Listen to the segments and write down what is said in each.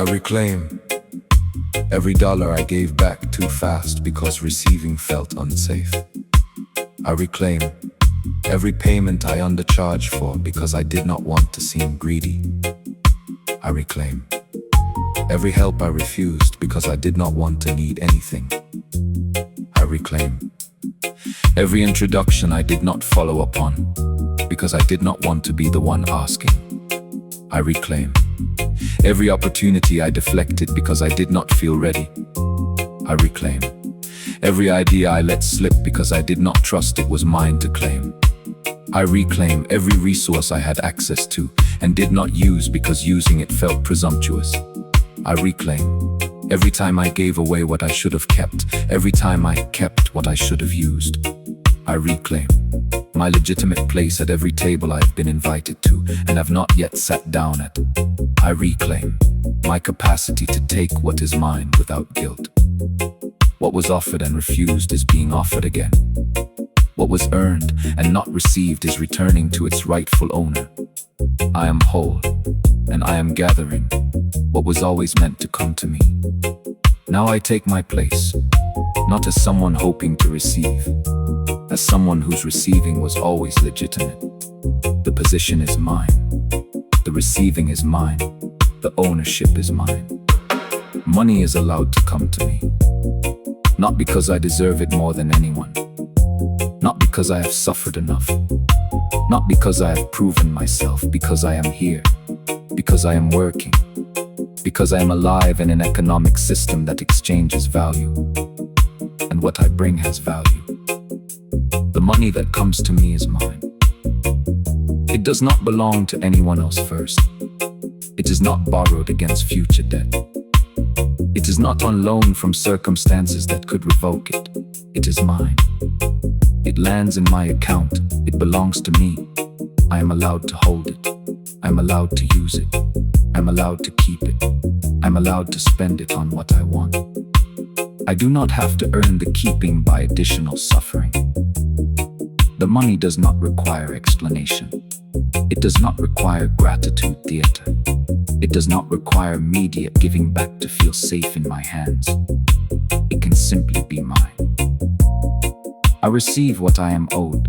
I reclaim every dollar I gave back too fast because receiving felt unsafe. I reclaim every payment I undercharged for because I did not want to seem greedy. I reclaim every help I refused because I did not want to need anything. I reclaim every introduction I did not follow up on because I did not want to be the one asking. I reclaim every opportunity I deflected because I did not feel ready. I reclaim every idea I let slip because I did not trust it was mine to claim. I reclaim every resource I had access to and did not use because using it felt presumptuous. I reclaim every time I gave away what I should have kept, every time I kept what I should have used. I reclaim my legitimate place at every table I've been invited to and have not yet sat down at. I reclaim my capacity to take what is mine without guilt. What was offered and refused is being offered again. What was earned and not received is returning to its rightful owner. I am whole, and I am gathering what was always meant to come to me. Now I take my place, not as someone hoping to receive, as someone whose receiving was always legitimate. The position is mine, the receiving is mine, the ownership is mine. Money is allowed to come to me, not because I deserve it more than anyone, not because I have suffered enough, not because I have proven myself, because I am here, because I am working, because I am alive in an economic system that exchanges value, and what I bring has value. The money that comes to me is mine. It does not belong to anyone else first. It is not borrowed against future debt. It is not on loan from circumstances that could revoke it. It is mine. It lands in my account. It belongs to me. I am allowed to hold it. I am allowed to use it. I am allowed to keep it. I am allowed to spend it on what I want. I do not have to earn the keeping by additional suffering. The money does not require explanation. It does not require gratitude theater. It does not require media giving back to feel safe in my hands. It can simply be mine. I receive what I am owed,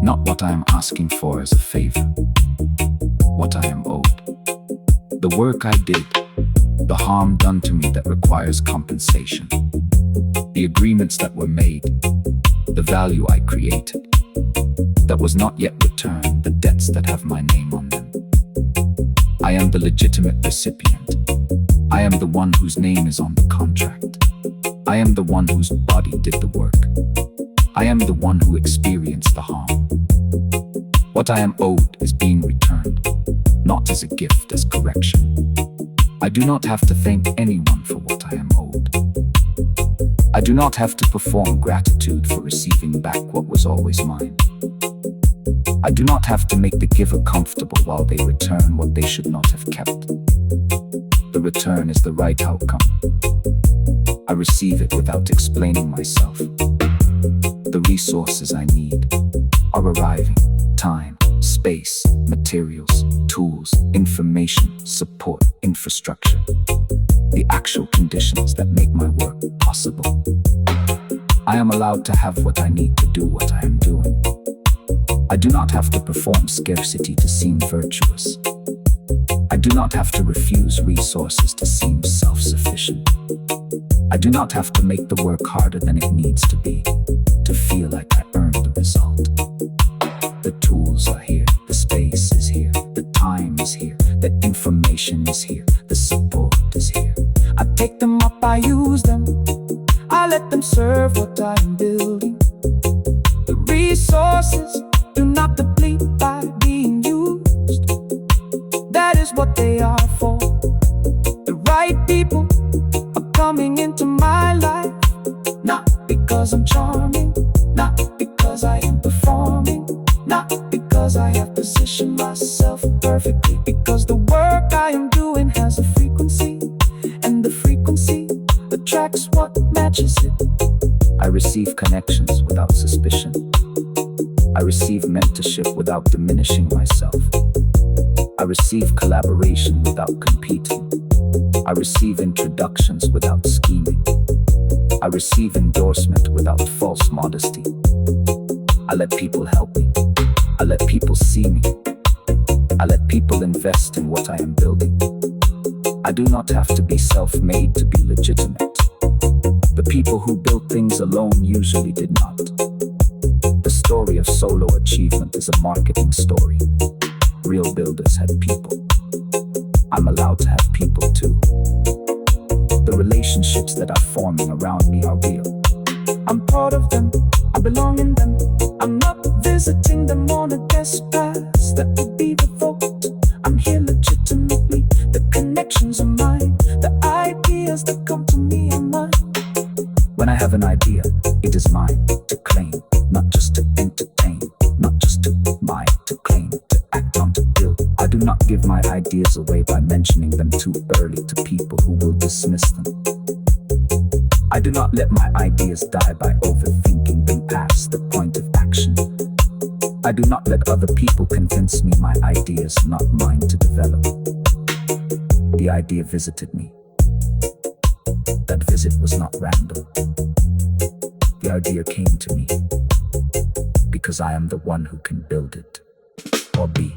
not what I am asking for as a favor. What I am owed. The work I did, the harm done to me that requires compensation, the agreements that were made, the value I created that was not yet returned, the debts that have my name on them. I am the legitimate recipient. I am the one whose name is on the contract. I am the one whose body did the work. I am the one who experienced the harm. What I am owed is being returned, not as a gift, as correction. I do not have to thank anyone for what I am owed. I do not have to perform gratitude for receiving back what was always mine. I do not have to make the giver comfortable while they return what they should not have kept. The return is the right outcome. I receive it without explaining myself. The resources I need are arriving. Time, space, materials, tools, information, support, infrastructure. The actual conditions that make my work possible. I am allowed to have what I need to do what I am doing. I do not have to perform scarcity to seem virtuous. I do not have to refuse resources to seem self-sufficient. I do not have to make the work harder than it needs to be, to feel like I earned the result. The tools are here, the space is here, the time is here, the information is here, the support is here. I take them up, I use them, I let them serve what I am building. The resources do not deplete by being used. That is what they are for. The right people are coming into my life, not because I'm charming, not because I am performing, not because I have positioned myself perfectly, because the work I am doing has a frequency, and the frequency attracts what matches it. I receive connections without suspicion. I receive mentorship without diminishing myself. I receive collaboration without competing. I receive introductions without scheming. I receive endorsement without false modesty. I let people help me. I let people see me. I let people invest in what I am building. I do not have to be self-made to be legitimate. The people who built things alone usually did not. The story of solo achievement is a marketing story. Real builders had people. I'm allowed to have people too. The relationships that are forming around me are real. I'm part of them, I belong in them. I'm not visiting them on a guest pass that would be revoked. I'm here legitimately, the connections are mine. The ideas that come to me are mine. When I have an idea, it is mine to claim, not just to entertain, not just to mine to claim, to act on, to build. I do not give my ideas away by mentioning them too early to people who will dismiss them. I do not let my ideas die by overthinking them past the point of action. I do not let other people convince me my idea is not mine to develop. The idea visited me. That visit was not random. The idea came to me because I am the one who can build it or be.